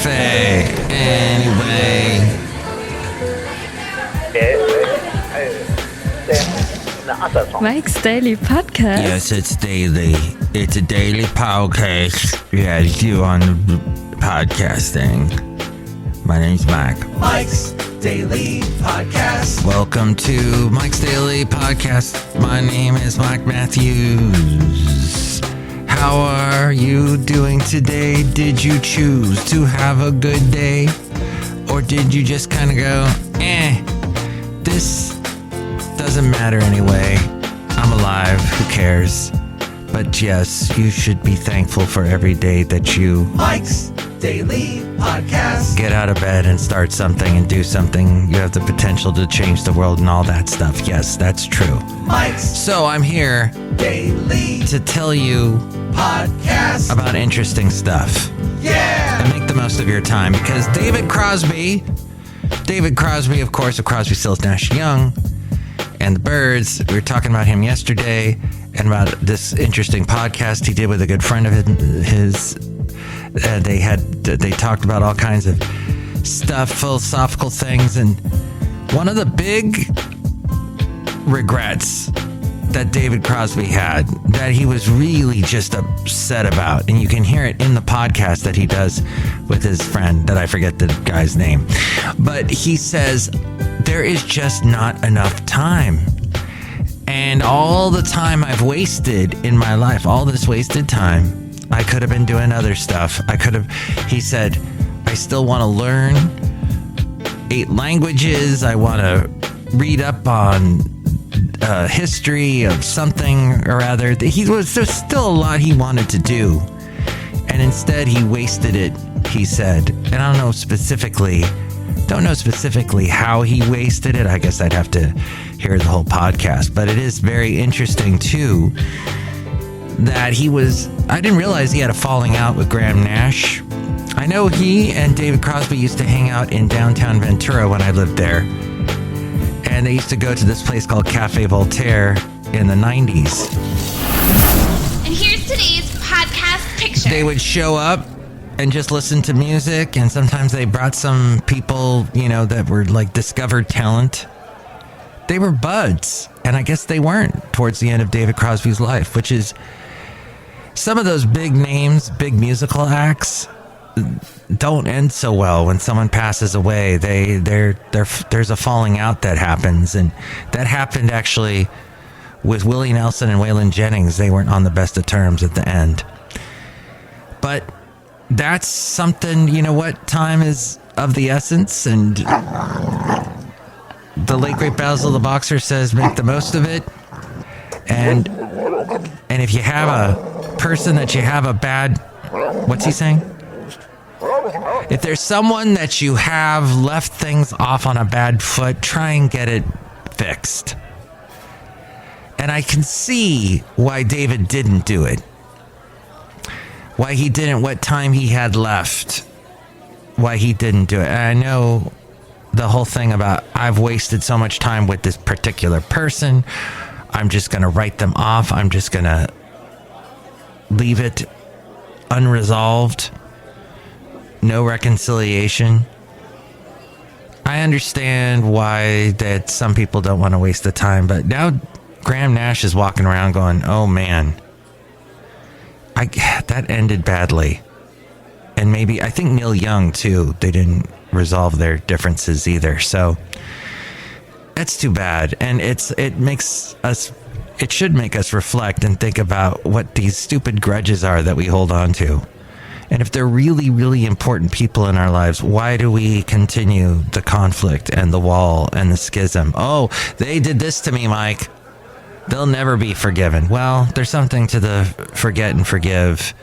cafe. Anyway. Mike's Daily Podcast. Yes, it's daily. It's a daily podcast. Yeah, to do on the podcasting. My name's Mike. Mike's Daily Podcast. Welcome to Mike's Daily Podcast. My name is Mike Matthews. How are you doing today? Did you choose to have a good day? Or did you just kind of go, this doesn't matter anyway. I'm alive. Who cares? But yes, you should be thankful for every day that you Mike's Daily Podcast. get out of bed and start something and do something. You have the potential to change the world and all that stuff. Yes, that's true. Mike's So I'm here Daily to tell you Podcast. about interesting stuff. Yeah. And make the most of your time, because David Crosby, of course, of Crosby, Stills, Nash Young, and the Byrds. We were talking about him yesterday and about this interesting podcast he did with a good friend of his. They talked about all kinds of stuff, philosophical things, and one of the big regrets that David Crosby had, that he was really just upset about, and you can hear it in the podcast that he does with his friend, that I forget the guy's name, but he says there is just not enough time, and all the time I've wasted in my life, all this wasted time, I could have been doing other stuff. He said, I still want to learn 8 languages. I want to read up on history of something or other. There's still a lot he wanted to do, and instead he wasted it, he said. And I don't know specifically how he wasted it. I guess I'd have to hear the whole podcast, but it is very interesting too that I didn't realize he had a falling out with Graham Nash. I know he and David Crosby used to hang out in downtown Ventura when I lived there. And they used to go to this place called Cafe Voltaire in the 90s. And here's today's podcast picture. They would show up and just listen to music, and sometimes they brought some people, that were like discovered talent. They were buds, and I guess they weren't towards the end of David Crosby's life, which is some of those big names, big musical acts don't end so well when someone passes away. There's a falling out that happens, and that happened actually with Willie Nelson and Waylon Jennings. They weren't on the best of terms at the end. But that's something, time is of the essence, and the late great Basil the Boxer says make the most of it. And if you have a person that you have a bad, what's he saying? If there's someone that you have left things off on a bad foot, try and get it fixed. And I can see why David didn't do it. Why he didn't, what time he had left. Why he didn't do it. And I know the whole thing about, I've wasted so much time with this particular person, I'm just going to write them off. I'm just going to leave it unresolved. No reconciliation. I understand why that some people don't want to waste the time, but now Graham Nash is walking around going, oh man, that ended badly. And maybe, I think Neil Young too, they didn't resolve their differences either. So that's too bad. And it should make us reflect and think about what these stupid grudges are that we hold on to. And if they're really, really important people in our lives, why do we continue the conflict and the wall and the schism? Oh, they did this to me, Mike. They'll never be forgiven. Well, there's something to the forget and forgive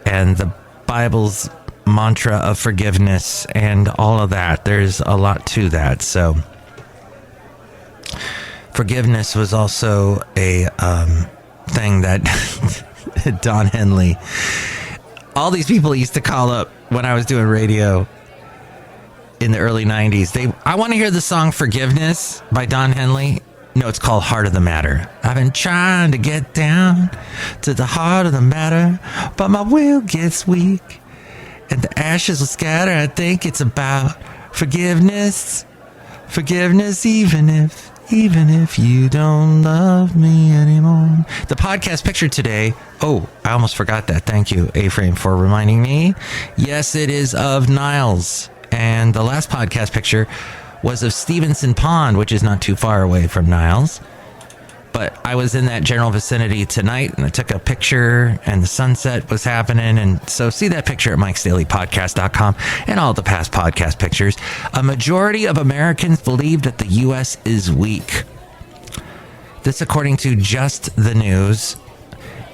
and the Bible's mantra of forgiveness and all of that. There's a lot to that. So forgiveness was also a thing that Don Henley, all these people used to call up when I was doing radio in the early 90s. I want to hear the song Forgiveness by Don Henley. No, it's called Heart of the Matter. I've been trying to get down to the heart of the matter, but my will gets weak. and the ashes will scatter. I think it's about forgiveness. Forgiveness, even if you don't love me anymore. The podcast picture today. Oh, I almost forgot that. Thank you, A-Frame, for reminding me. Yes, it is of Niles. And the last podcast picture was of Stevenson Pond, which is not too far away from Niles. But I was in that general vicinity tonight, and I took a picture, and the sunset was happening. And so see that picture at MikesDailyPodcast.com and all the past podcast pictures. A majority of Americans believe that the U.S. is weak. This according to Just the News.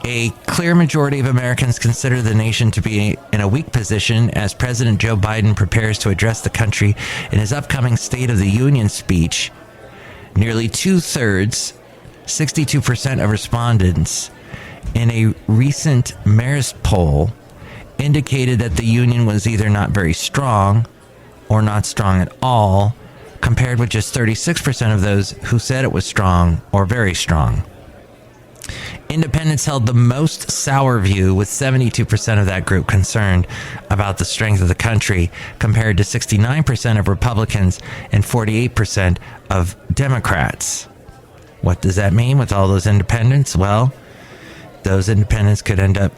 A clear majority of Americans consider the nation to be in a weak position as President Joe Biden prepares to address the country in his upcoming State of the Union speech. Nearly two-thirds, 62% of respondents in a recent Marist poll indicated that the union was either not very strong or not strong at all, compared with just 36% of those who said it was strong or very strong. Independents held the most sour view, with 72% of that group concerned about the strength of the country, compared to 69% of Republicans and 48% of Democrats. What does that mean with all those independents? Well, those independents could end up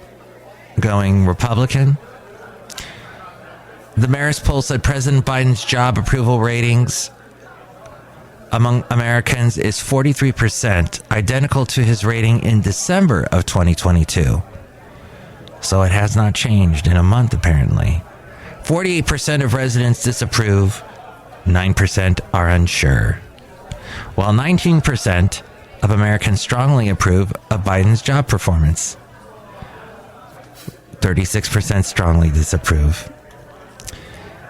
going Republican. The Marist poll said President Biden's job approval ratings among Americans is 43%, identical to his rating in December of 2022. So it has not changed in a month, apparently. 48% of residents disapprove, 9% are unsure, while 19% of Americans strongly approve of Biden's job performance. 36% strongly disapprove.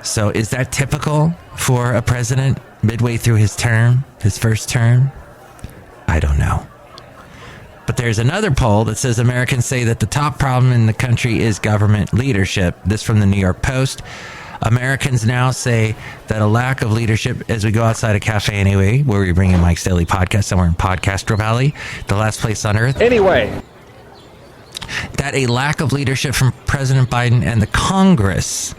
So is that typical for a president midway through his term, his first term? I don't know. But there's another poll that says Americans say that the top problem in the country is government leadership. This from the New York Post. Americans now say that a lack of leadership, as we go outside a cafe anyway, where we bring in Mike's Daily Podcast, somewhere in Podcastro Valley, the last place on earth. Anyway, that a lack of leadership from President Biden and the Congress.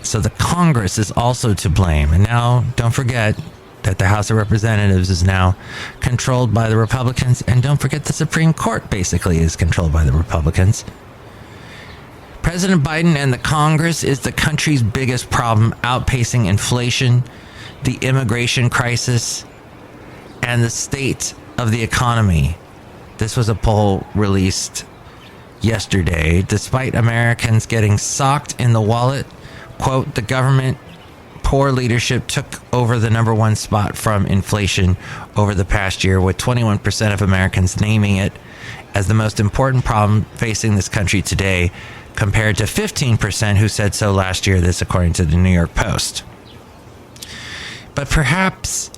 So the Congress is also to blame. And now, don't forget that the House of Representatives is now controlled by the Republicans. And don't forget the Supreme Court basically is controlled by the Republicans. President Biden and the Congress is the country's biggest problem, outpacing inflation, the immigration crisis, and the state of the economy. This was a poll released yesterday. Despite Americans getting socked in the wallet, quote, the government poor leadership took over the number one spot from inflation over the past year, with 21% of Americans naming it as the most important problem facing this country today, compared to 15% who said so last year, this according to the New York Post. But perhaps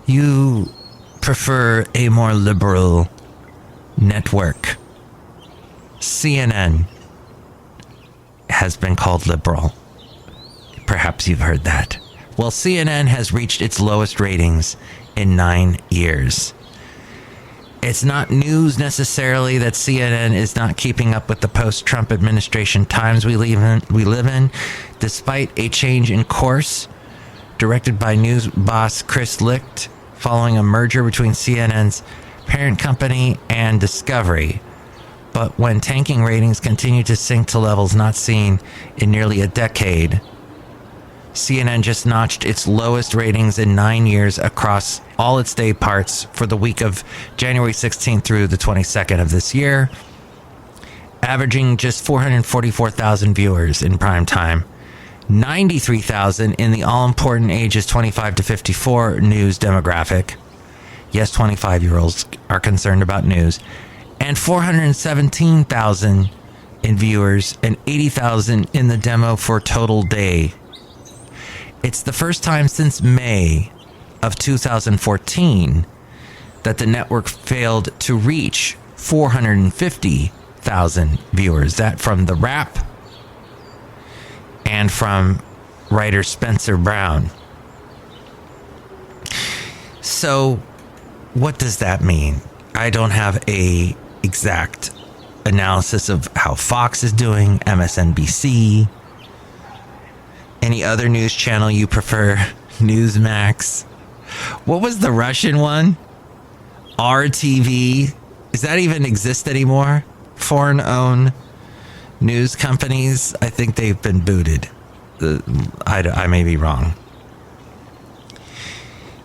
you prefer a more liberal network. CNN has been called liberal. Perhaps you've heard that. Well, CNN has reached its lowest ratings in 9 years. It's not news necessarily that CNN is not keeping up with the post-Trump administration times we live in, despite a change in course directed by news boss Chris Licht following a merger between CNN's parent company and Discovery. But when tanking ratings continue to sink to levels not seen in nearly a decade, CNN just notched its lowest ratings in 9 years across all its day parts for the week of January 16th through the 22nd of this year, averaging just 444,000 viewers in prime time, 93,000 in the all-important ages 25 to 54 news demographic. Yes, 25-year-olds are concerned about news. And 417,000 in viewers and 80,000 in the demo for total day. It's the first time since May of 2014 that the network failed to reach 450,000 viewers. That from The Wrap and from writer Spencer Brown. So what does that mean? I don't have a exact analysis of how Fox is doing, MSNBC, Any other news channel you prefer? Newsmax. What was the Russian one? RTV. Does that even exist anymore? Foreign-owned news companies. I think they've been booted. I may be wrong.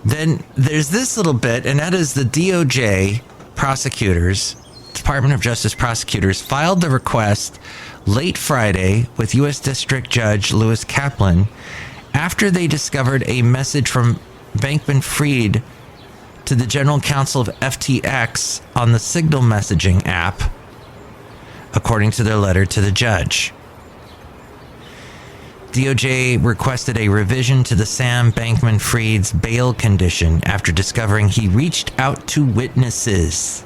Then there's this little bit, and that is the DOJ prosecutors, Department of Justice prosecutors, filed the request late Friday with U.S. District Judge Lewis Kaplan after they discovered a message from Bankman-Fried to the General Counsel of FTX on the Signal messaging app, according to their letter to the judge. DOJ requested a revision to the Sam Bankman-Fried's bail condition after discovering he reached out to witnesses.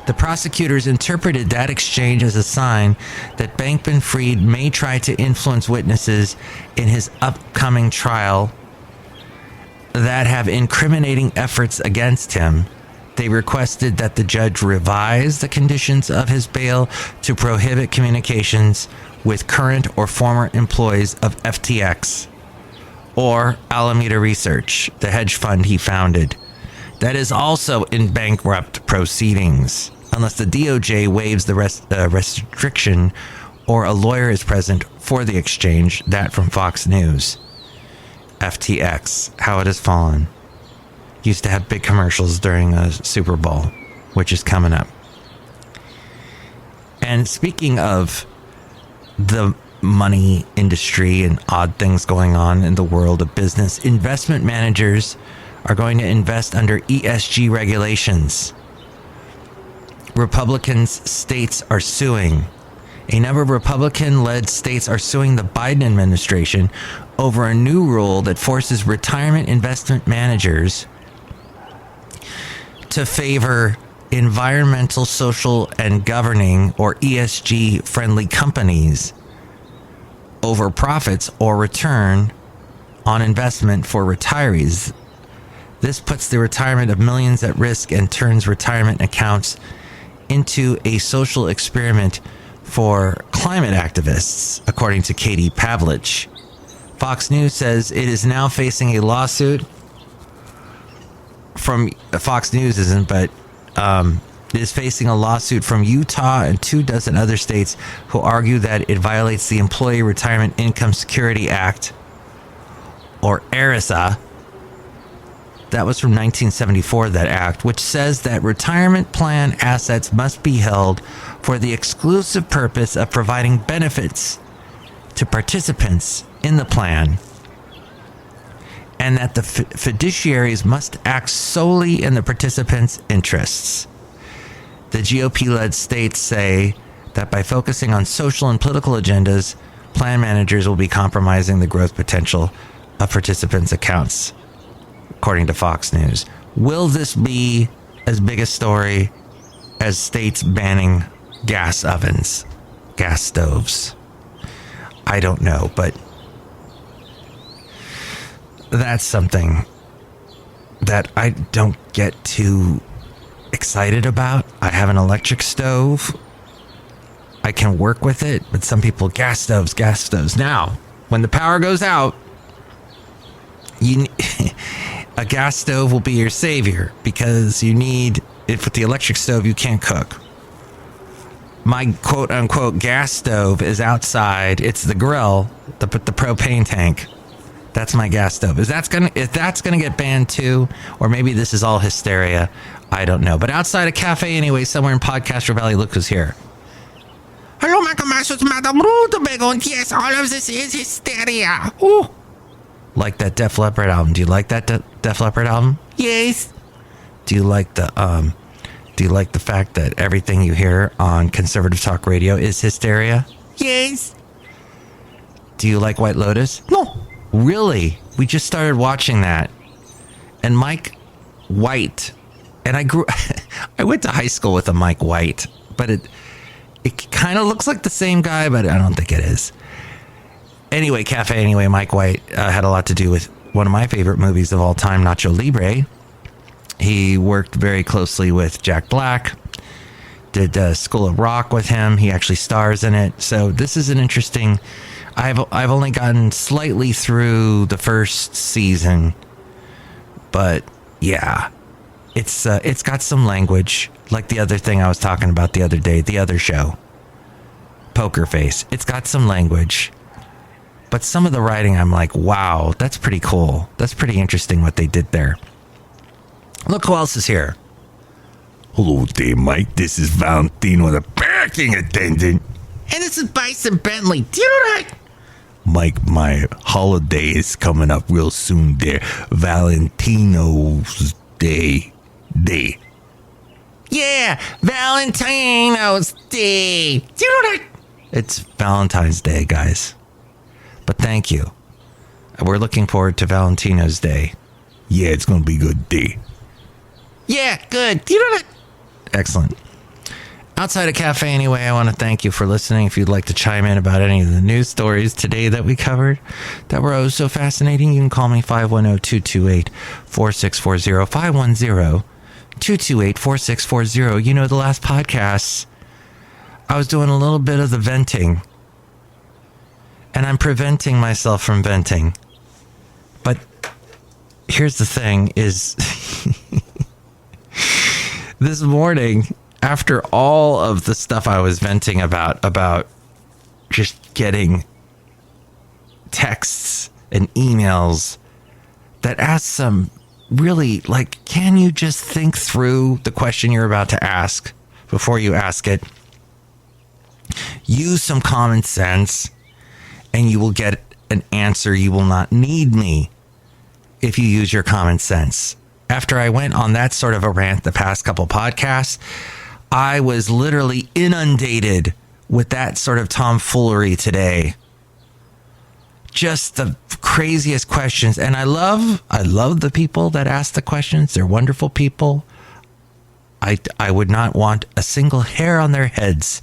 The prosecutors interpreted that exchange as a sign that Bankman-Fried may try to influence witnesses in his upcoming trial that have incriminating efforts against him. They requested that the judge revise the conditions of his bail to prohibit communications with current or former employees of FTX or Alameda Research, the hedge fund he founded, that is also in bankrupt proceedings, unless the DOJ waives the restriction or a lawyer is present for the exchange. That from Fox News. FTX, how it has fallen. Used to have big commercials during a Super Bowl, which is coming up. And speaking of the money industry and odd things going on in the world of business, investment managers are going to invest under ESG regulations. Republican states are suing. A number of Republican-led states are suing the Biden administration over a new rule that forces retirement investment managers to favor environmental, social, and governing, or ESG-friendly companies over profits or return on investment for retirees. This puts the retirement of millions at risk and turns retirement accounts into a social experiment for climate activists, according to Katie Pavlich. Fox News says it is now facing a lawsuit from Fox News isn't, but is facing a lawsuit from Utah and 24 other states who argue that it violates the Employee Retirement Income Security Act, or ERISA. That was from 1974, that act, which says that retirement plan assets must be held for the exclusive purpose of providing benefits to participants in the plan, and that the fiduciaries must act solely in the participants' interests. The GOP-led states say that by focusing on social and political agendas, plan managers will be compromising the growth potential of participants' accounts, according to Fox News. Will this be as big a story as states banning gas ovens, gas stoves? I don't know, but that's something that I don't get too excited about. I have an electric stove. I can work with it, but some people, gas stoves. Now, when the power goes out, a gas stove will be your savior, because you need it. With the electric stove, you can't cook. My quote-unquote gas stove is outside. It's the grill, the propane tank. That's my gas stove. If that's gonna get banned too, or maybe this is all hysteria, I don't know. But outside a cafe anyway, somewhere in Podcaster Valley, look who's here. Hello, Michael Masters, Madame Rootabega, and yes, all of this is hysteria. Ooh. Like that Def Leppard album. Do you like that Def Leppard album? Yes. Do you like the fact that everything you hear on conservative talk radio is hysteria? Yes. Do you like White Lotus? No. Really? We just started watching that. And Mike White, and I went to high school with a Mike White, but it kind of looks like the same guy, but I don't think it is. Anyway, Mike White had a lot to do with one of my favorite movies of all time, Nacho Libre. He worked very closely with Jack Black, did School of Rock with him. He actually stars in it. So this is an interesting I've only gotten slightly through the first season, but yeah, it's got some language, like the other thing I was talking about the other day, the other show, Poker Face. It's got some language, but some of the writing, I'm like, wow, that's pretty cool. That's pretty interesting what they did there. Look who else is here. Hello there, Mike. This is Valentino, the parking attendant. And this is Bison Bentley. Do you know that? Mike, my holiday is coming up real soon there. Valentino's Day. Yeah, Valentino's Day. Do you know that? It's Valentine's Day, guys. But thank you. We're looking forward to Valentino's Day. Yeah, it's going to be a good day. Yeah, good. Do you know that? Excellent. Outside of Cafe Anyway, I want to thank you for listening. If you'd like to chime in about any of the news stories today that we covered that were oh so fascinating, you can call me 510-228-4640, 510-228-4640. You know, the last podcast, I was doing a little bit of the venting, and I'm preventing myself from venting. But here's the thing is, this morning, after all of the stuff I was venting about just getting texts and emails that ask some really, like, can you just think through the question you're about to ask before you ask it? Use some common sense and you will get an answer. You will not need me if you use your common sense. After I went on that sort of a rant the past couple podcasts, I was literally inundated with that sort of tomfoolery today. Just the craziest questions. And I love the people that ask the questions. They're wonderful people. I would not want a single hair on their heads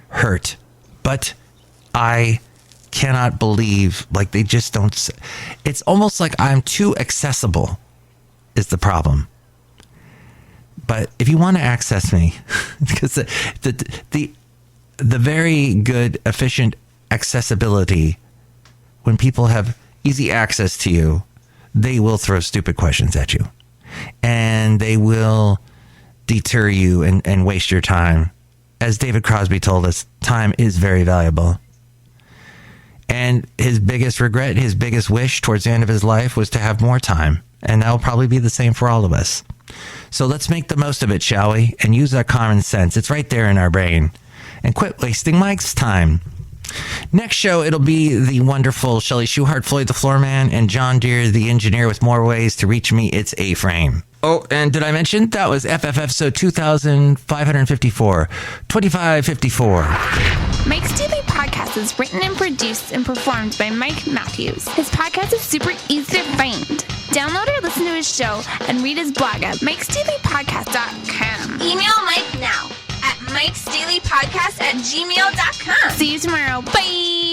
hurt. But I cannot believe, like, they just don't. It's almost like I'm too accessible is the problem. But if you want to access me, because the very good, efficient accessibility, when people have easy access to you, they will throw stupid questions at you. And they will deter you and waste your time. As David Crosby told us, time is very valuable. And his biggest regret, his biggest wish towards the end of his life was to have more time. And that will probably be the same for all of us. So let's make the most of it, shall we? And use our common sense. It's right there in our brain. And quit wasting Mike's time. Next show, it'll be the wonderful Chely Shoehart, Floyd the Floorman, and John Deere, the engineer, with more ways to reach me. It's A-Frame. Oh, and did I mention that was FFF so 2554, 2554. Mike's Daily Podcast is written and produced and performed by Mike Matthews. His podcast is super easy to find. Download or listen to his show and read his blog at MikesDailyPodcast.com. Email Mike now at MikesDailyPodcast@gmail.com. See you tomorrow. Bye.